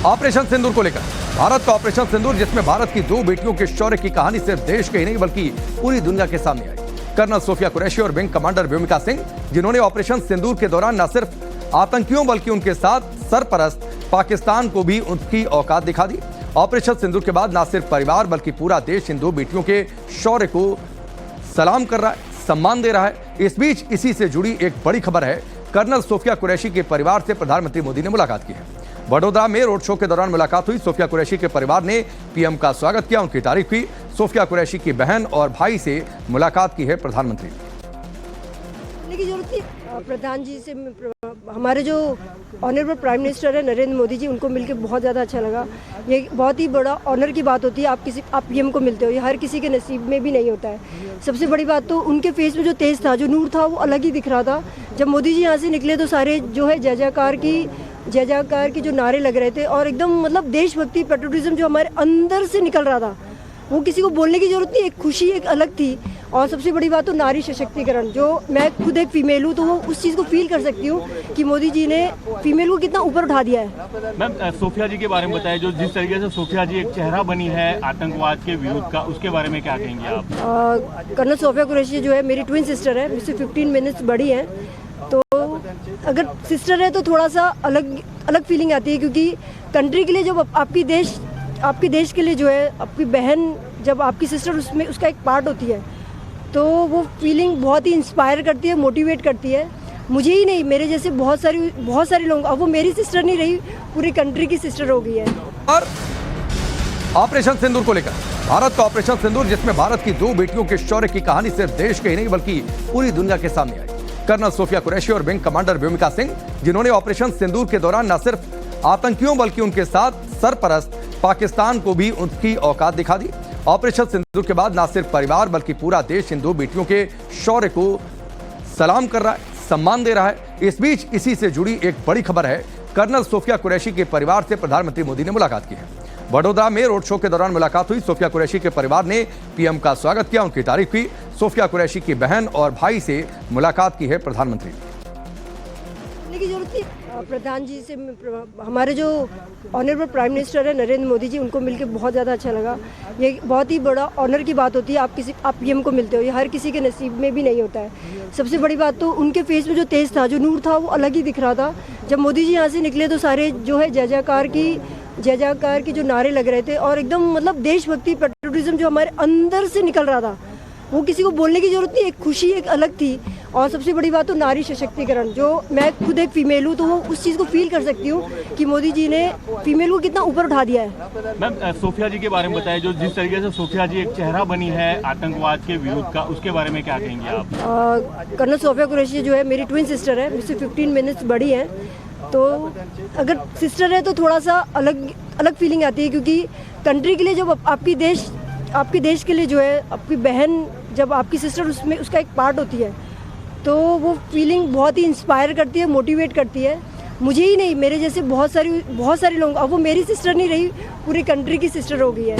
Operation सिंदूर को लेकर भारत का ऑपरेशन सिंदूर, जिसमें भारत की 2 बेटियों के शौर्य की कहानी सिर्फ देश के ही नहीं बल्कि पूरी दुनिया के सामने आई। कर्नल सोफिया कुरैशी और विंग कमांडर व्योमिका सिंह, जिन्होंने ऑपरेशन सिंदूर के दौरान न सिर्फ आतंकियों बल्कि उनके साथ सरपरस्त पाकिस्तान को भी उनकी औकात दिखा दी। ऑपरेशन सिंदूर के बाद न सिर्फ परिवार बल्कि पूरा देश इन 2 बेटियों के शौर्य को सलाम कर रहा है, सम्मान दे रहा है। इस बीच इसी से जुड़ी एक बड़ी खबर है। कर्नल सोफिया कुरैशी के परिवार से प्रधानमंत्री मोदी ने मुलाकात की है। वडोदरा में रोड शो के दौरान मुलाकात हुई। सोफिया कुरैशी के परिवार ने पीएम का स्वागत किया, उनकी तारीफ की। सोफिया कुरैशी की बहन और भाई से मुलाकात की है प्रधानमंत्री की जरूरत थी। प्रधान जी से हमारे जो ऑनरेबल प्राइम मिनिस्टर है नरेंद्र मोदी जी, उनको मिलकर बहुत ज़्यादा अच्छा लगा। ये बहुत ही बड़ा ऑनर की बात होती है, आप पीएम को मिलते हो, ये हर किसी के नसीब में भी नहीं होता है। सबसे बड़ी बात तो उनके फेस में जो तेज था, जो नूर था, वो अलग ही दिख रहा था। जब मोदी जी यहाँ से निकले तो सारे जो है जय जयकार की जो नारे लग रहे थे और एकदम मतलब देशभक्ति, पेट्रोटिज्म जो हमारे अंदर से निकल रहा था, वो किसी को बोलने की जरूरत नहीं। एक खुशी एक अलग थी। और सबसे बड़ी बात तो नारी सशक्तिकरण, जो मैं खुद एक फीमेल हूँ तो वो उस चीज़ को फील कर सकती हूँ कि मोदी जी ने फीमेल को कितना ऊपर उठा दिया है। मैम, सोफिया जी के बारे में बताएं, जो जिस तरीके से सोफिया जी एक चेहरा बनी है आतंकवाद के विरुद्ध का, उसके बारे में क्या कहेंगे आप? कर्नल सोफिया कुरैशी जो है मेरी ट्विन सिस्टर है, मुझसे 15 मिनट्स बड़ी हैं। तो अगर सिस्टर है तो थोड़ा सा अलग फीलिंग आती है, क्योंकि कंट्री के लिए जब आपके देश के लिए जो है आपकी बहन, जब आपकी सिस्टर उसमें उसका एक पार्ट होती है, तो वो फीलिंग बहुत ही इंस्पायर करती है, मोटिवेट करती है। मुझे ही नहीं, मेरे जैसे बहुत सारे लोग। अब वो मेरी सिस्टर नहीं रही, पूरी कंट्री की सिस्टर हो गई है। और ऑपरेशन सिंदूर को लेकर भारत का ऑपरेशन सिंदूर, जिसमें भारत की 2 बेटियों के शौर्य की कहानी सिर्फ देश के ही नहीं बल्कि पूरी दुनिया के सामने आई। कर्नल सोफिया कुरैशी और विंग कमांडर व्योमिका सिंह, जिन्होंने ऑपरेशन सिंदूर के दौरान न सिर्फ आतंकियों बल्कि उनके साथ सरपरस्त पाकिस्तान को भी उनकी औकात दिखा दी। ऑपरेशन सिंदूर के बाद न सिर्फ परिवार बल्कि पूरा देश इन 2 बेटियों के शौर्य को सलाम कर रहा है, सम्मान दे रहा है। इस बीच इसी से जुड़ी एक बड़ी खबर है। कर्नल सोफिया कुरैशी के परिवार से प्रधानमंत्री मोदी ने मुलाकात की है। वडोदरा में रोड शो के दौरान मुलाकात हुई। सोफिया कुरैशी के परिवार ने पीएम का स्वागत किया, उनकी तारीफ की। सोफिया कुरैशी की बहन और भाई से मुलाकात की है प्रधानमंत्री की जरूरत थी। प्रधान जी से हमारे जो ऑनरेबल प्राइम मिनिस्टर है नरेंद्र मोदी जी, उनको मिलकर बहुत ज़्यादा अच्छा लगा। ये बहुत ही बड़ा ऑनर की बात होती है, आप पीएम को मिलते हो, ये हर किसी के नसीब में भी नहीं होता है। सबसे बड़ी बात तो उनके फेस में जो तेज था, जो नूर था, वो अलग ही दिख रहा था। जब मोदी जी यहाँ से निकले तो सारे जो है जय जयकार की जो नारे लग रहे थे और एकदम मतलब देशभक्ति, पेट्रोटिज्म जो हमारे अंदर से निकल रहा था, वो किसी को बोलने की जरूरत नहीं। एक खुशी एक अलग थी। और सबसे बड़ी बात तो नारी सशक्तिकरण, जो मैं खुद एक फीमेल हूँ तो वो उस चीज़ को फील कर सकती हूँ कि मोदी जी ने फीमेल को कितना ऊपर उठा दिया है। मैम, सोफिया जी के बारे में बताएं, जो जिस तरीके से सोफिया जी एक चेहरा बनी है आतंकवाद के विरुद्ध का, उसके बारे में क्या कहेंगे आप? कर्नल सोफिया कुरैशी जो है मेरी ट्विन सिस्टर है, मुझसे 15 मिनट्स बड़ी हैं। तो अगर सिस्टर है तो थोड़ा सा अलग फीलिंग आती है, क्योंकि कंट्री के लिए जब आपके देश के लिए जो है आपकी बहन, जब आपकी सिस्टर उसमें उसका एक पार्ट होती है, तो वो फीलिंग बहुत ही इंस्पायर करती है, मोटिवेट करती है। मुझे ही नहीं, मेरे जैसे बहुत सारे लोग। अब वो मेरी सिस्टर नहीं रही, पूरी कंट्री की सिस्टर हो गई है।